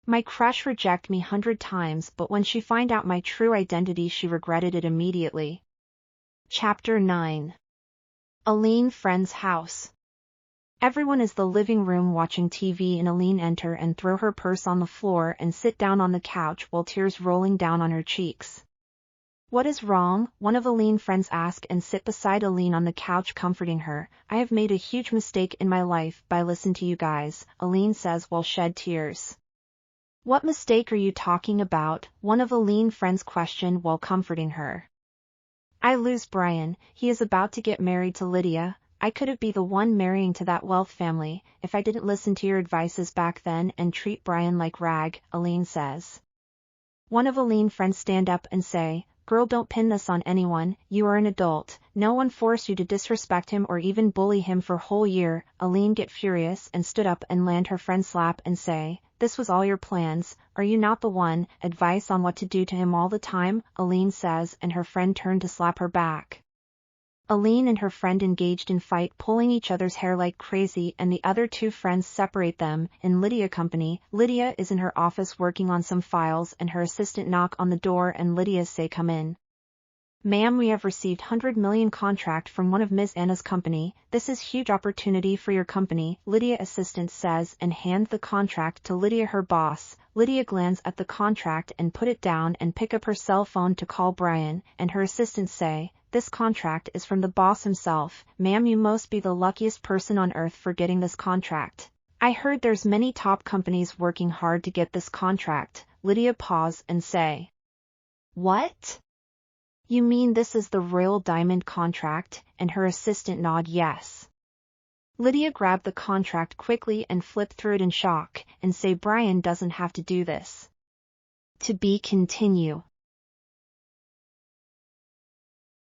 My crush rejected me 100 times, but when she find out my true identity she regretted it immediately. Chapter 9. Aline Friend's House. Everyone is the living room watching TV and Aline enter and throw her purse on the floor and sit down on the couch while tears rolling down on her cheeks. What is wrong? One of Aline's friends ask and sit beside Aline on the couch comforting her. I have made a huge mistake in my life by listening to you guys, Aline says while shed tears. What mistake are you talking about? One of Aline's friends questioned while comforting her. I lose Brian, he is about to get married to Lydia. I could have been the one marrying to that wealth family if I didn't listen to your advices back then and treat Brian like rag, Aline says. One of Aline's friends stand up and say, girl, don't pin this on anyone, you are an adult, no one forced you to disrespect him or even bully him for a whole year. Aline get furious and stood up and land her friend slap and say, this was all your plans, are you not the one, advice on what to do to him all the time, Aline says, and her friend turned to slap her back. Aline and her friend engaged in fight, pulling each other's hair like crazy, and the other two friends separate them. In Lydia company, Lydia is in her office working on some files and her assistant knock on the door and Lydia say come in. Ma'am, we have received 100 million contract from one of Ms. Anna's company, this is huge opportunity for your company, Lydia assistant says and hands the contract to Lydia her boss. Lydia glances at the contract and put it down and pick up her cell phone to call Brian, and her assistant say, this contract is from the boss himself, ma'am, you must be the luckiest person on earth for getting this contract. I heard there's many top companies working hard to get this contract. Lydia pause and say, what? You mean this is the Royal Diamond contract? And her assistant nod yes. Lydia grabbed the contract quickly and flipped through it in shock, and say Brian doesn't have to do this. To be continue.